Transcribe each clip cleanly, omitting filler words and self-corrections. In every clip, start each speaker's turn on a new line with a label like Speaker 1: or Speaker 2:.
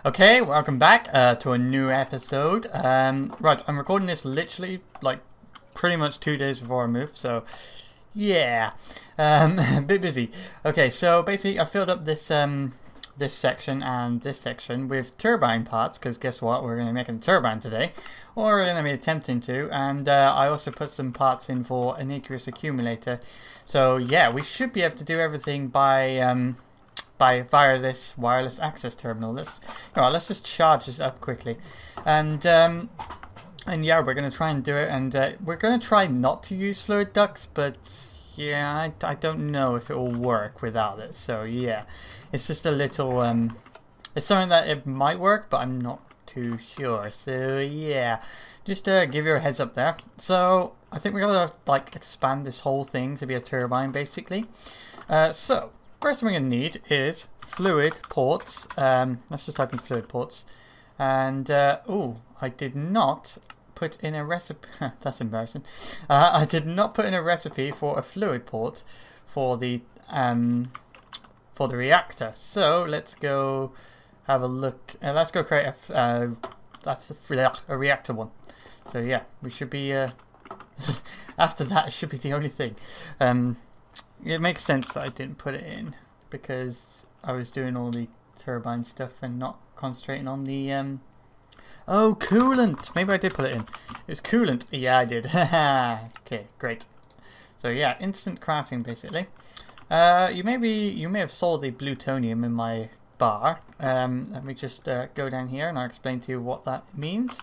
Speaker 1: Okay, welcome back to a new episode. Right, I'm recording this literally like pretty much 2 days before I move, so yeah, a bit busy. Okay, so basically I filled up this this section and this section with turbine parts, because guess what, we're going to be making a turbine today, or we're going to be attempting to, and I also put some parts in for an aqueous accumulator. So yeah, we should be able to do everything by via this wireless access terminal. Let's just charge this up quickly, and yeah, we're gonna try and do it, and we're gonna try not to use fluid ducts, but yeah, I don't know if it will work without it. So yeah, it's just a little it's something that it might work, but I'm not too sure. So yeah, just give you a heads up there. So I think we're gonna like expand this whole thing to be a turbine basically. So first thing we're going to need is fluid ports. Let's just type in fluid ports. And, oh, I did not put in a recipe. That's embarrassing. I did not put in a recipe for a fluid port for the reactor. So let's go have a look. Let's go create a reactor one. So yeah, we should be, after that it should be the only thing. It makes sense that I didn't put it in because I was doing all the turbine stuff and not concentrating on the oh, coolant. Maybe I did put it in. It was coolant. Yeah, I did. Okay, great. So yeah, instant crafting basically. You may have saw the plutonium in my bar. Let me just go down here and I'll explain to you what that means.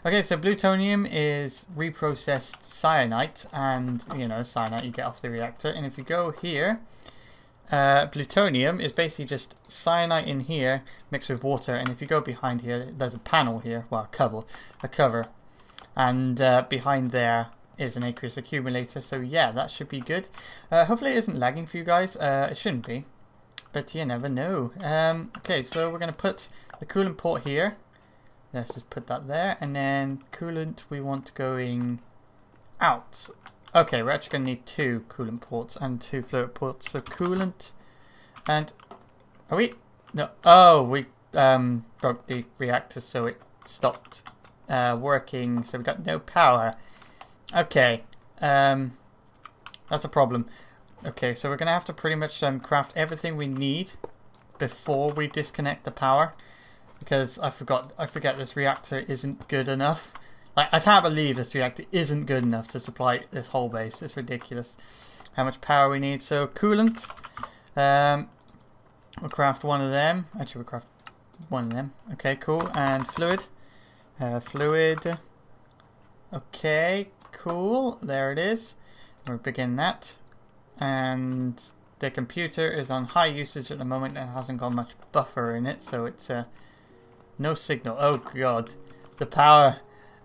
Speaker 1: Okay, so plutonium is reprocessed cyanite, and you know, cyanite you get off the reactor. And if you go here, plutonium is basically just cyanite in here mixed with water. And if you go behind here, there's a panel here, well, a cover, and behind there is an aqueous accumulator. So yeah, that should be good. Hopefully it isn't lagging for you guys. It shouldn't be, but you never know. Okay, so we're gonna put the coolant port here. Let's just put that there, and then coolant we want going out. Okay, we're actually going to need 2 coolant ports and 2 fluid ports. So coolant and... Are we? No. Oh, we broke the reactor, so it stopped working. So we got no power. Okay, that's a problem. Okay, so we're going to have to pretty much craft everything we need before we disconnect the power. Because I forget this reactor isn't good enough. Like, I can't believe this reactor isn't good enough to supply this whole base. It's ridiculous how much power we need. So coolant, we'll craft one of them. Actually, we'll craft one of them. Okay, cool. And fluid, fluid. Okay, cool. There it is. We'll begin that. And the computer is on high usage at the moment and hasn't got much buffer in it, so it's no signal. Oh god, the power.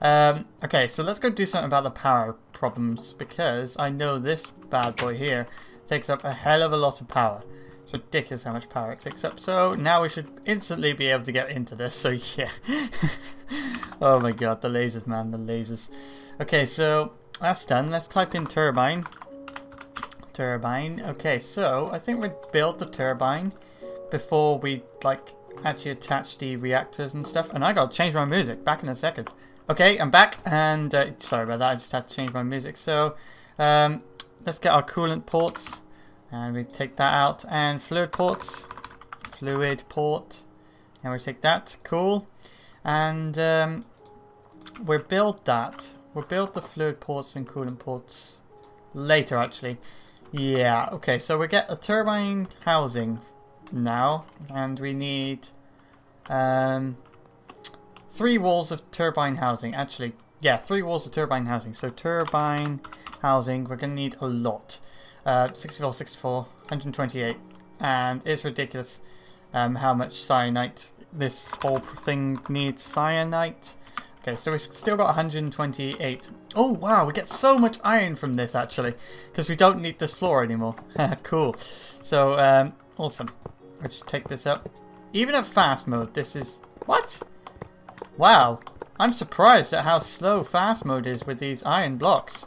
Speaker 1: Okay, so let's go do something about the power problems, because I know this bad boy here takes up a hell of a lot of power. It's ridiculous how much power it takes up. So now we should instantly be able to get into this. So yeah. Oh my god, the lasers, man, the lasers. Okay, so that's done. Let's type in turbine. Turbine. Okay, so I think we'd build the turbine before we like actually attach the reactors and stuff. And I gotta change my music. Back in a second. Okay, I'm back, and sorry about that, I just had to change my music. So let's get our coolant ports, and we take that out, and fluid ports, fluid port, and we take that. Cool. And we'll build that. We'll build the fluid ports and coolant ports later, actually. Yeah. Okay, so we get a turbine housing now, and we need 3 walls of turbine housing. Actually, yeah, 3 walls of turbine housing. So turbine housing, we're gonna need a lot. 64, 64, 128, and it's ridiculous how much cyanite this whole thing needs. Cyanite. Okay, so we've still got 128. Oh wow, we get so much iron from this actually, because we don't need this floor anymore. Cool. So awesome. We'll just take this up. Even at fast mode, this is... What? Wow. I'm surprised at how slow fast mode is with these iron blocks.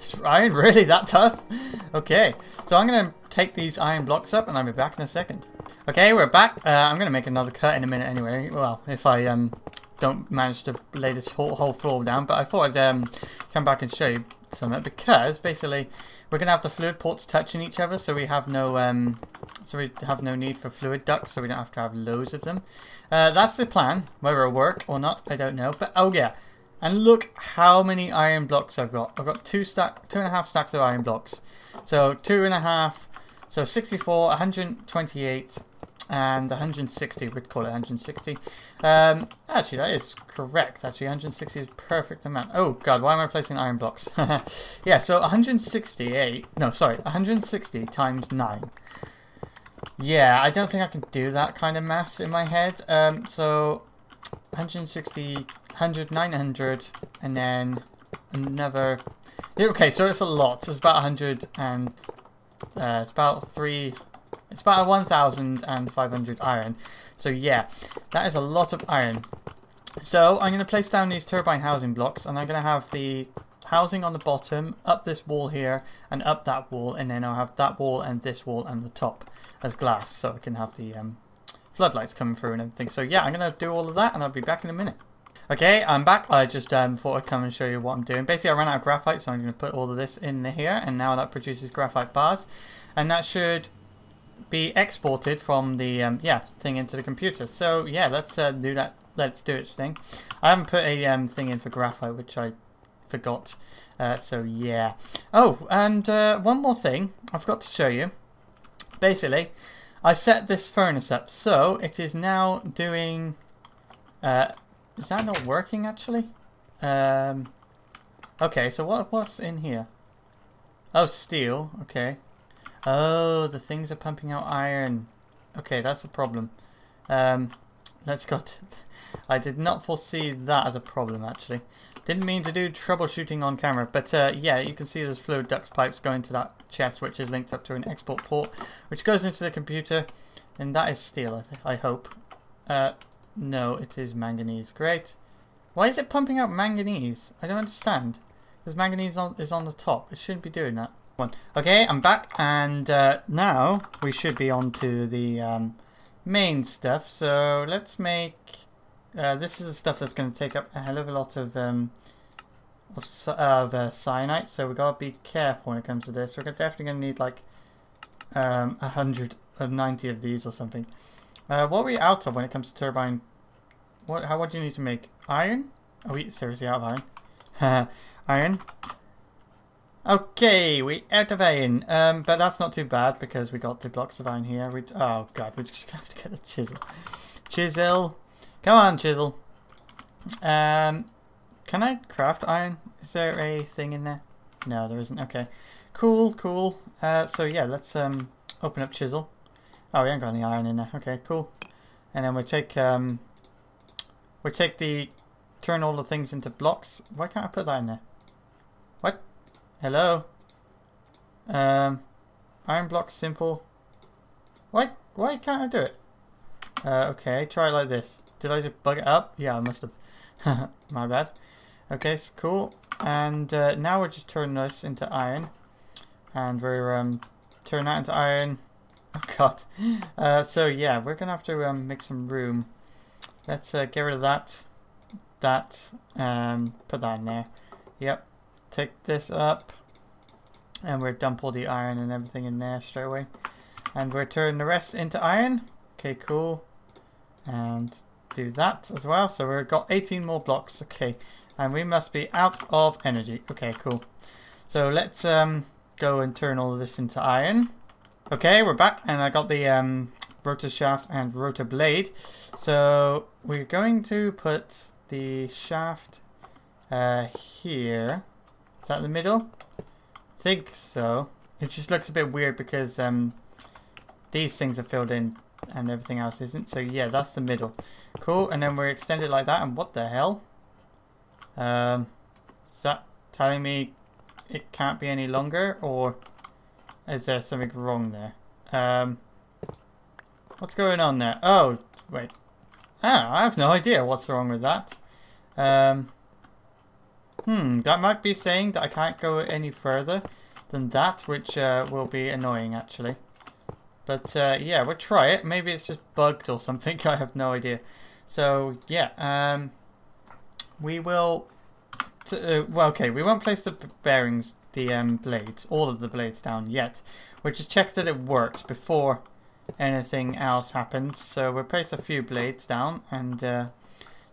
Speaker 1: Is iron really that tough? Okay. So I'm going to take these iron blocks up and I'll be back in a second. Okay, we're back. I'm going to make another cut in a minute anyway. Well, if I don't manage to lay this whole floor down. But I thought I'd come back and show you something. Because, basically, we're going to have the fluid ports touching each other. So we have no need for fluid ducts. So we don't have to have loads of them. That's the plan. Whether it'll work or not, I don't know. But, oh yeah. And look how many iron blocks I've got. I've got 2.5 stacks of iron blocks. So 2.5... So 64, 128, and 160. We'd call it 160. Actually, that is correct. Actually, 160 is perfect amount. Oh God, why am I placing iron blocks? Yeah, so 168. No, sorry, 160 times 9. Yeah, I don't think I can do that kind of math in my head. So 160, 100, 900, and then another. Okay, so it's a lot. So it's about 100 and. It's about 1,500 iron. So yeah, that is a lot of iron. So I'm going to place down these turbine housing blocks, and I'm going to have the housing on the bottom, up this wall here, and up that wall, and then I'll have that wall and this wall and the top as glass, so I can have the floodlights coming through and everything. So yeah, I'm going to do all of that, and I'll be back in a minute. Okay, I'm back. I just thought I'd come and show you what I'm doing. Basically, I ran out of graphite, so I'm going to put all of this in here, and now that produces graphite bars, and that should be exported from the thing into the computer. So yeah, let's do that. Let's do its thing. I haven't put a thing in for graphite, which I forgot. So yeah. Oh, and one more thing I forgot to show you. Basically, I set this furnace up, so it is now doing. Is that not working actually? Okay, so what's in here? Oh, steel. Okay. Oh, the things are pumping out iron. Okay, that's a problem. Let's go. I did not foresee that as a problem actually. Didn't mean to do troubleshooting on camera, but yeah, you can see there's fluid ducts pipes going to that chest, which is linked up to an export port, which goes into the computer, and that is steel. I hope. No, it is manganese. Great. Why is it pumping out manganese? I don't understand. Because manganese is on the top. It shouldn't be doing that. Okay, I'm back, and now we should be on to the main stuff. So let's make... this is the stuff that's going to take up a hell of a lot of cyanite. So we've got to be careful when it comes to this. We're definitely going to need like 190 of these or something. What are we out of when it comes to turbine? What do you need to make? Iron? Are we seriously out of iron? Iron. Okay, we out of iron. But that's not too bad because we got the blocks of iron here. Oh God, we just have to get the chisel. Chisel, come on, chisel. Can I craft iron? Is there a thing in there? No, there isn't. Okay, cool. So yeah, let's open up chisel. Oh, we haven't got any iron in there. Okay, cool. And then we take turn all the things into blocks. Why can't I put that in there? What? Hello? Iron blocks simple. Why can't I do it? Okay, try it like this. Did I just bug it up? Yeah, I must have. My bad. Okay, so cool. And now we're just turning this into iron. And we're turning that into iron. Oh God. So yeah, we're gonna have to make some room. Let's get rid of that. Put that in there. Yep. Take this up, and we'll dump all the iron and everything in there straight away. And we're turning the rest into iron. Okay, cool. And do that as well. So we've got 18 more blocks. Okay, and we must be out of energy. Okay, cool. So let's go and turn all of this into iron. Okay, we're back, and I got the rotor shaft and rotor blade. So we're going to put the shaft here. Is that the middle? I think so. It just looks a bit weird because these things are filled in and everything else isn't. So yeah, that's the middle. Cool, and then we're extended like that. And what the hell? Is that telling me it can't be any longer, or is there something wrong there? What's going on there? Oh, wait. I have no idea what's wrong with that. That might be saying that I can't go any further than that, which will be annoying, actually. But yeah, we'll try it. Maybe it's just bugged or something. I have no idea. So yeah, we will. Well, okay, we won't place the bearings, the blades, all of the blades down yet. We'll just check that it works before anything else happens. So we'll place a few blades down, and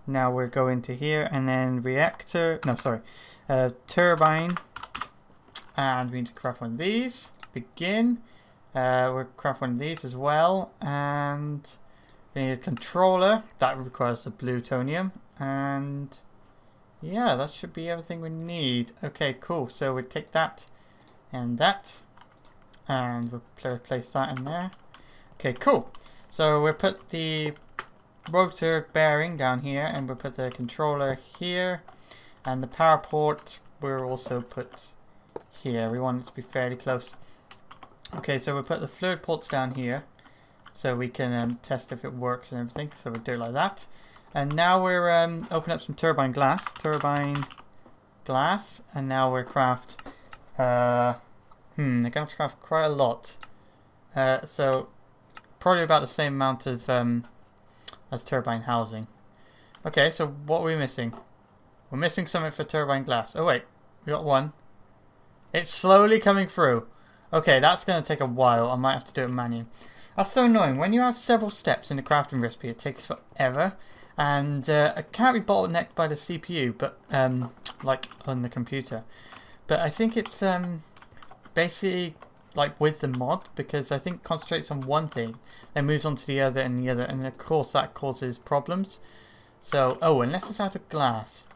Speaker 1: now we'll go into here and then reactor. No, sorry, turbine, and we need to craft one of these. Begin. We'll craft one of these as well, and we need a controller that requires the plutonium, and yeah, that should be everything we need. Okay, cool. So we'll take that and that, and we'll place that in there. Okay, cool. So we'll put the rotor bearing down here, and we'll put the controller here, and the power port we'll also put here. We want it to be fairly close. Okay, so we'll put the fluid ports down here, so we can test if it works and everything. So we'll do it like that. And now we're open up some turbine glass, and now we're craft. They're gonna have to craft quite a lot. So probably about the same amount of as turbine housing. Okay, so what are we missing? We're missing something for turbine glass. Oh wait, we got one. It's slowly coming through. Okay, that's gonna take a while. I might have to do it manually. That's so annoying. When you have several steps in the crafting recipe, it takes forever. And it can't be bottlenecked by the CPU, but like on the computer. But I think it's basically like with the mod, because I think it concentrates on one thing, then moves on to the other, and of course that causes problems. So, oh, unless it's out of glass.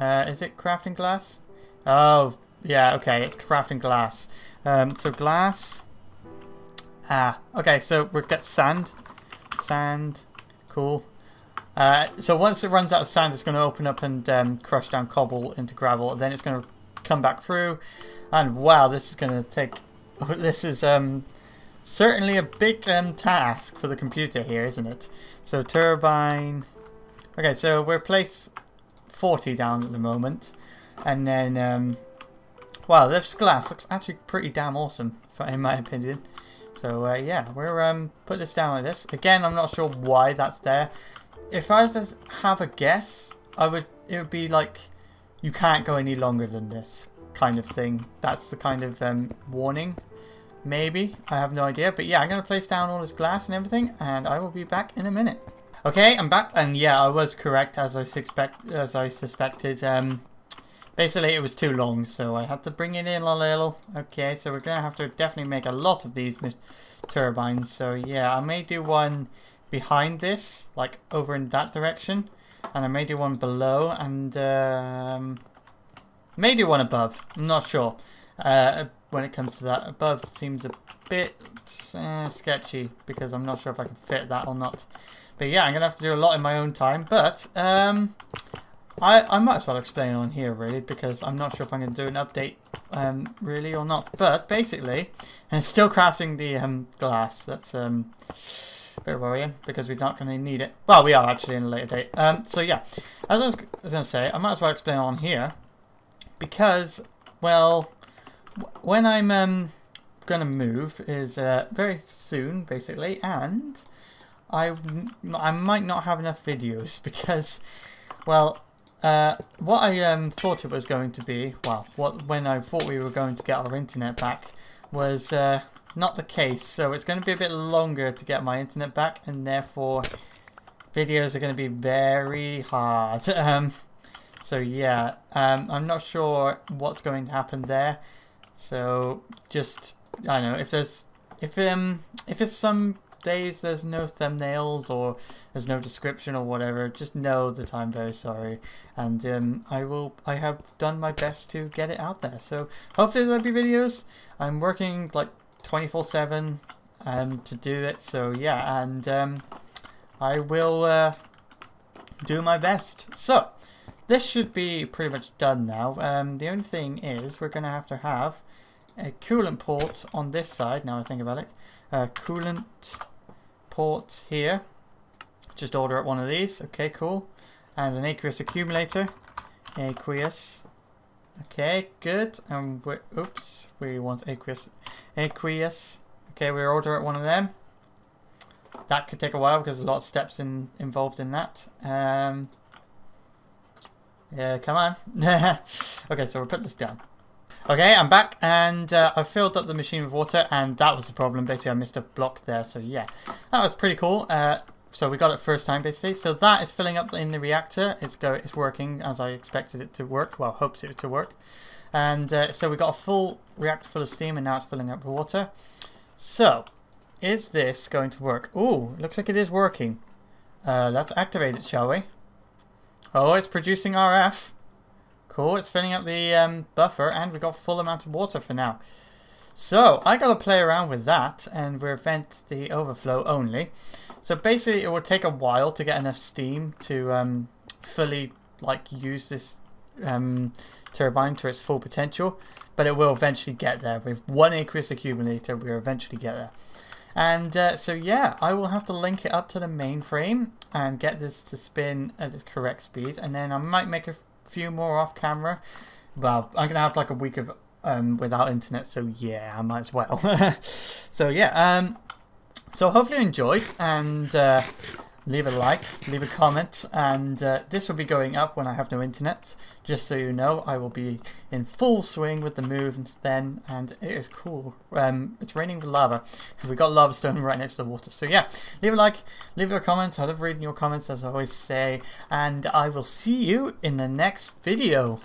Speaker 1: Is it crafting glass? Oh, yeah, okay, it's crafting glass. So glass. Okay, so we'll get sand. Sand, cool. So once it runs out of sand, it's going to open up and crush down cobble into gravel. Then it's going to come back through. And wow, this is going to take... This is certainly a big task for the computer here, isn't it? So turbine... Okay, so we'll place 40 down at the moment. And then... wow, this glass looks actually pretty damn awesome, in my opinion. So yeah, we'll put this down like this. Again, I'm not sure why that's there. If I was to have a guess, it would be like, you can't go any longer than this kind of thing. That's the kind of warning. Maybe. I have no idea. But yeah, I'm going to place down all this glass and everything, and I will be back in a minute. Okay, I'm back, and yeah, I was correct as I suspected. Basically, it was too long, so I had to bring it in a little. Okay, so we're going to have to definitely make a lot of these turbines. So yeah, I may do one behind this, like over in that direction, and I may do one below, and may do one above. I'm not sure. When it comes to that, above seems a bit sketchy, because I'm not sure if I can fit that or not. But yeah, I'm gonna have to do a lot in my own time. But I might as well explain on here, really, because I'm not sure if I'm going to do an update really or not. But basically, and still crafting the glass. That's a bit worrying, because we're not going to need it. Well, we are actually in a later date. So yeah, as I was going to say, I might as well explain on here, because, well, when I'm going to move is very soon, basically, and I might not have enough videos, because, well, what I thought it was going to be, well, when I thought we were going to get our internet back, was not the case. So it's going to be a bit longer to get my internet back, and therefore videos are going to be very hard. So yeah, I'm not sure what's going to happen there. So just, I don't know, if it's some days there's no thumbnails or there's no description or whatever, just know that I'm very sorry, and I have done my best to get it out there. So hopefully there'll be videos. I'm working like 24/7 to do it, so yeah, and I will do my best. So this should be pretty much done now. The only thing is we're gonna have to have a coolant port on this side. Now I think about it, coolant port here. Just order up one of these. Okay, cool. And an aqueous accumulator. Aqueous. Okay, good. And oops, we want aqueous. Aqueous. Okay, we order one of them. That could take a while because there's a lot of steps involved in that. Yeah, come on. Okay, so we'll put this down. Okay, I'm back, and I've filled up the machine with water, and that was the problem. Basically, I missed a block there, so yeah. That was pretty cool. So we got it first time, basically. So that is filling up in the reactor. It's working as I expected it to work. Well, hoped it to work. And so we got a full reactor full of steam, and now it's filling up with water. So, is this going to work? Ooh, looks like it is working. Let's activate it, shall we? Oh, it's producing RF. Cool, it's filling up the buffer, and we got full amount of water for now. So, I gotta play around with that, and we'll vent the overflow only. So basically, it will take a while to get enough steam to fully use this turbine to its full potential, but it will eventually get there. With 1 aqueous accumulator, we'll eventually get there. And so yeah, I will have to link it up to the mainframe and get this to spin at its correct speed, and then I might make a few more off camera. Well, I'm gonna have like a week of without internet, so yeah, I might as well. So yeah, so hopefully you enjoyed, and leave a like, leave a comment, and this will be going up when I have no internet. Just so you know, I will be in full swing with the moves then, and it is cool. It's raining with lava. We got lava stone right next to the water. So yeah, leave a like, leave a comment. I love reading your comments, as I always say, and I will see you in the next video.